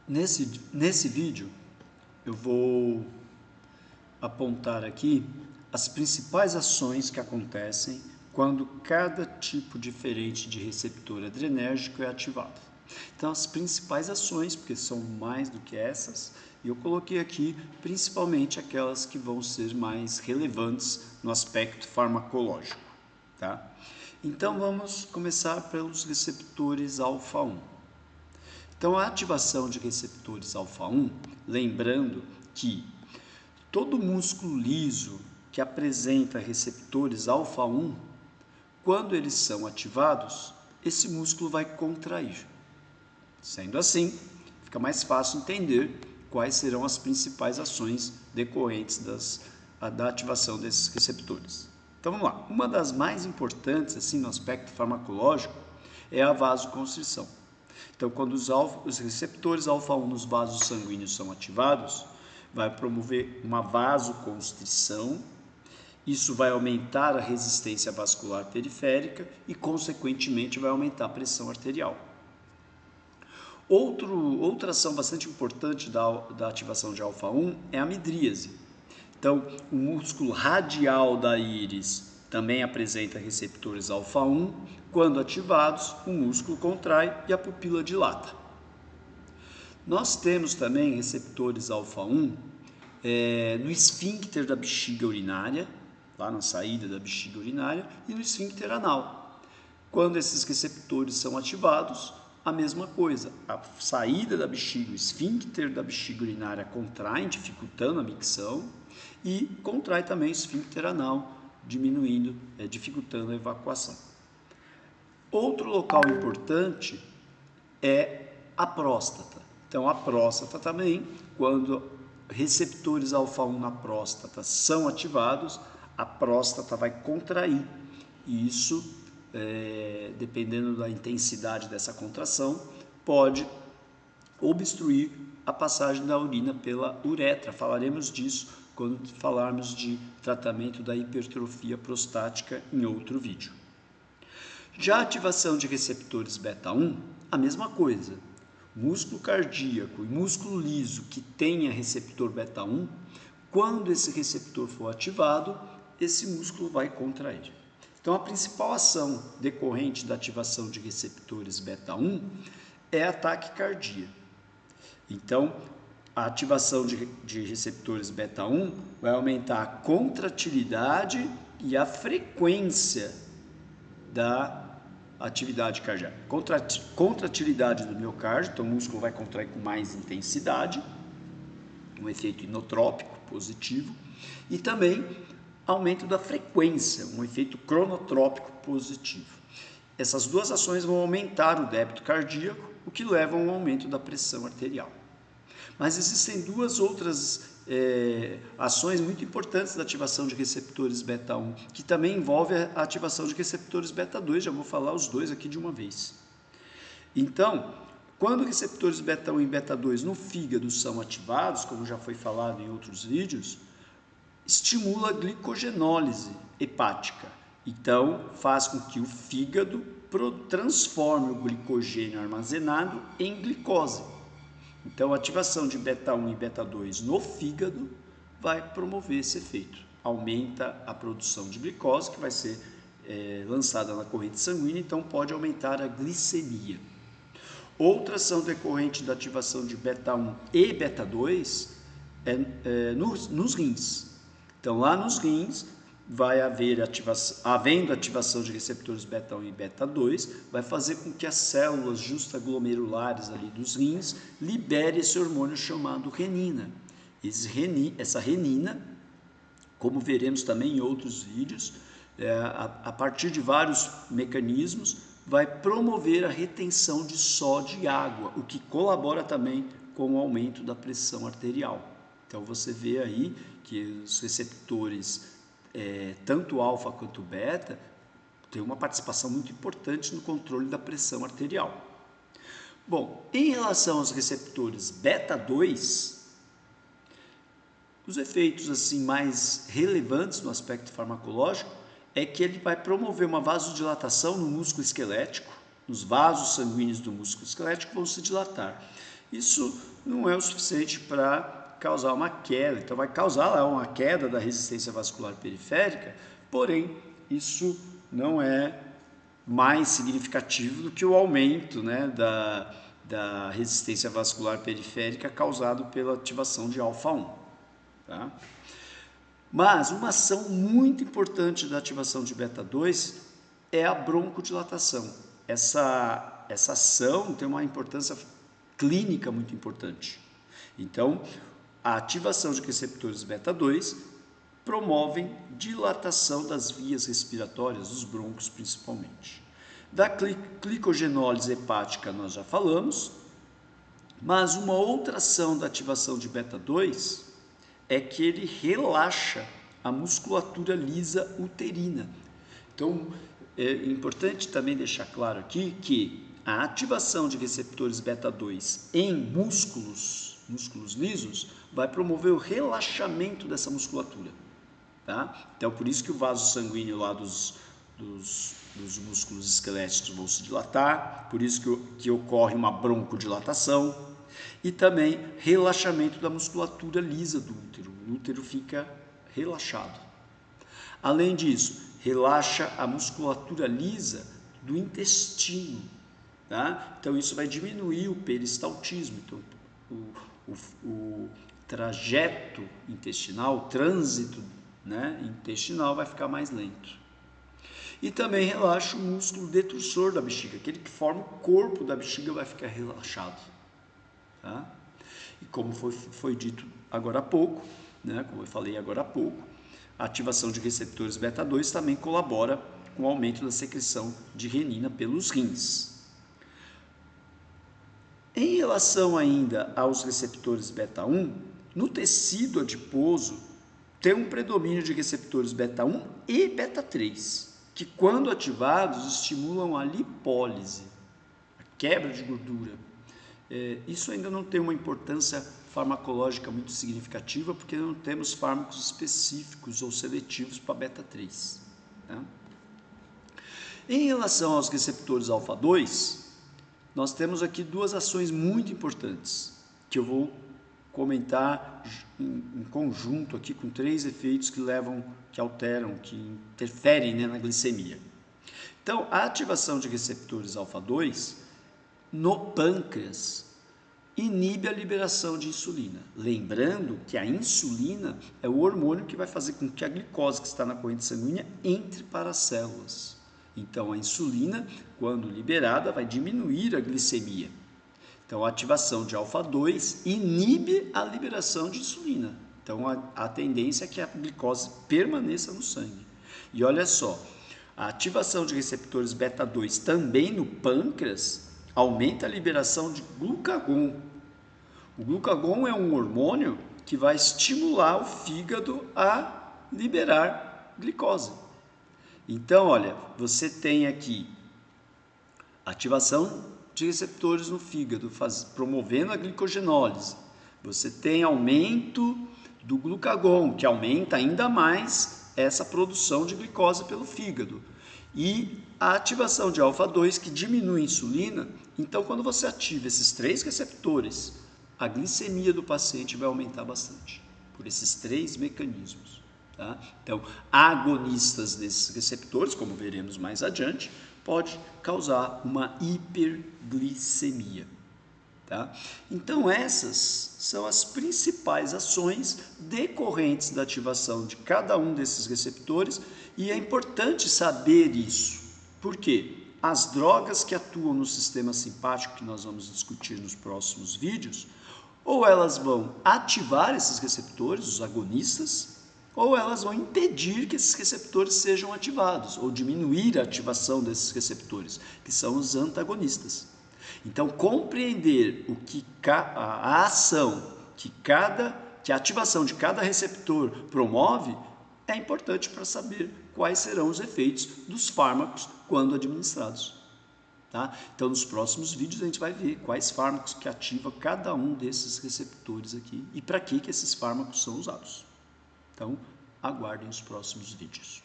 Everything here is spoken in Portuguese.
Nesse vídeo eu vou apontar aqui as principais ações que acontecem quando cada tipo diferente de receptor adrenérgico é ativado. Então, as principais ações, porque são mais do que essas, e eu coloquei aqui principalmente aquelas que vão ser mais relevantes no aspecto farmacológico, tá? Então, vamos começar pelos receptores alfa-1. Então, a ativação de receptores alfa-1, lembrando que todo músculo liso que apresenta receptores alfa-1, quando eles são ativados, esse músculo vai contrair. Sendo assim, fica mais fácil entender quais serão as principais ações decorrentes da ativação desses receptores. Então vamos lá. Uma das mais importantes assim, no aspecto farmacológico é a vasoconstrição. Então, quando os receptores alfa-1 nos vasos sanguíneos são ativados, vai promover uma vasoconstrição. Isso vai aumentar a resistência vascular periférica e, consequentemente, vai aumentar a pressão arterial. Outra ação bastante importante da ativação de alfa-1 é a midríase. Então, o músculo radial da íris também apresenta receptores alfa-1. Quando ativados, o músculo contrai e a pupila dilata. Nós temos também receptores alfa-1 no esfíncter da bexiga urinária, lá na saída da bexiga urinária, e no esfíncter anal. Quando esses receptores são ativados, a mesma coisa, a saída da bexiga, o esfíncter da bexiga urinária contrai, dificultando a micção, e contrai também o esfíncter anal, diminuindo, dificultando a evacuação. Outro local importante é a próstata. Então, a próstata também, quando receptores alfa-1 na próstata são ativados, a próstata vai contrair. E isso, dependendo da intensidade dessa contração, pode obstruir a passagem da urina pela uretra. Falaremos disso quando falarmos de tratamento da hipertrofia prostática em outro vídeo. Já a ativação de receptores beta-1, a mesma coisa. Músculo cardíaco e músculo liso que tenha receptor beta-1, quando esse receptor for ativado, esse músculo vai contrair. Então, a principal ação decorrente da ativação de receptores beta-1 é a taquicardia. Então, a ativação de receptores beta-1 vai aumentar a contratilidade e a frequência da atividade cardíaca. Contratilidade do miocárdio, então o músculo vai contrair com mais intensidade, um efeito inotrópico positivo, e também aumento da frequência, um efeito cronotrópico positivo. Essas duas ações vão aumentar o débito cardíaco, o que leva a um aumento da pressão arterial. Mas existem duas outras ações muito importantes da ativação de receptores beta-1, que também envolve a ativação de receptores beta-2, já vou falar os dois aqui de uma vez. Então, quando receptores beta-1 e beta-2 no fígado são ativados, como já foi falado em outros vídeos, estimula a glicogenólise hepática. Então, faz com que o fígado transforme o glicogênio armazenado em glicose. Então, a ativação de beta-1 e beta-2 no fígado vai promover esse efeito. Aumenta a produção de glicose, que vai ser lançada na corrente sanguínea, então pode aumentar a glicemia. Outra ação decorrente da ativação de beta-1 e beta-2 nos rins. Então, lá nos rins, vai haver havendo ativação de receptores beta-1 e beta-2, vai fazer com que as células justaglomerulares ali dos rins liberem esse hormônio chamado renina. Essa renina, como veremos também em outros vídeos, a partir de vários mecanismos, vai promover a retenção de sódio e água, o que colabora também com o aumento da pressão arterial. Então, você vê aí que os receptores tanto alfa quanto beta, tem uma participação muito importante no controle da pressão arterial. Bom, em relação aos receptores beta-2, os efeitos assim mais relevantes no aspecto farmacológico é que ele vai promover uma vasodilatação no músculo esquelético, nos vasos sanguíneos do músculo esquelético vão se dilatar. isso não é o suficiente para causar uma queda. Então, vai causar lá uma queda da resistência vascular periférica, porém, isso não é mais significativo do que o aumento, né, da resistência vascular periférica causado pela ativação de alfa-1. Tá? Mas uma ação muito importante da ativação de beta-2 é a broncodilatação. Essa ação tem uma importância clínica muito importante. Então, a ativação de receptores beta-2 promovem dilatação das vias respiratórias, dos brônquios principalmente. Da glicogenólise hepática nós já falamos, mas uma outra ação da ativação de beta-2 é que ele relaxa a musculatura lisa uterina. Então, é importante também deixar claro aqui que a ativação de receptores beta-2 em músculos lisos vai promover o relaxamento dessa musculatura. Tá? Então, por isso que o vaso sanguíneo lá dos músculos esqueléticos vão se dilatar, por isso que ocorre uma broncodilatação e também relaxamento da musculatura lisa do útero. O útero fica relaxado. Além disso, relaxa a musculatura lisa do intestino. Tá? Então, isso vai diminuir o peristaltismo. Então, o trajeto intestinal, o trânsito, né, intestinal vai ficar mais lento. E também relaxa o músculo detrusor da bexiga, aquele que forma o corpo da bexiga vai ficar relaxado. Tá? E como foi dito agora há pouco, né, como eu falei agora há pouco, a ativação de receptores beta-2 também colabora com o aumento da secreção de renina pelos rins. Em relação ainda aos receptores beta-1, no tecido adiposo tem um predomínio de receptores beta-1 e beta-3, que quando ativados estimulam a lipólise, a quebra de gordura. Isso ainda não tem uma importância farmacológica muito significativa, porque não temos fármacos específicos ou seletivos para beta-3. Tá? Em relação aos receptores alfa-2, nós temos aqui duas ações muito importantes, que eu vou comentar em conjunto aqui com 3 efeitos que alteram, que interferem, né, na glicemia. Então, a ativação de receptores alfa-2 no pâncreas inibe a liberação de insulina. Lembrando que a insulina é o hormônio que vai fazer com que a glicose que está na corrente sanguínea entre para as células. Então, a insulina, quando liberada, vai diminuir a glicemia. Então, a ativação de alfa-2 inibe a liberação de insulina. Então, a tendência é que a glicose permaneça no sangue. E olha só, a ativação de receptores beta-2 também no pâncreas aumenta a liberação de glucagon. O glucagon é um hormônio que vai estimular o fígado a liberar glicose. Então, olha, você tem aqui ativação de receptores no fígado, promovendo a glicogenólise. Você tem aumento do glucagon, que aumenta ainda mais essa produção de glicose pelo fígado. E a ativação de alfa-2, que diminui a insulina. Então, quando você ativa esses 3 receptores, a glicemia do paciente vai aumentar bastante, por esses 3 mecanismos. Tá? Então, agonistas desses receptores, como veremos mais adiante, pode causar uma hiperglicemia. Tá? Então, essas são as principais ações decorrentes da ativação de cada um desses receptores, e é importante saber isso. Por quê? As drogas que atuam no sistema simpático, que nós vamos discutir nos próximos vídeos, ou elas vão ativar esses receptores, os agonistas, ou elas vão impedir que esses receptores sejam ativados, ou diminuir a ativação desses receptores, que são os antagonistas. Então, compreender a ação que a ativação de cada receptor promove é importante para saber quais serão os efeitos dos fármacos quando administrados. Tá? Então, nos próximos vídeos a gente vai ver quais fármacos que ativam cada um desses receptores aqui e para que esses fármacos são usados. Então, aguardem os próximos vídeos.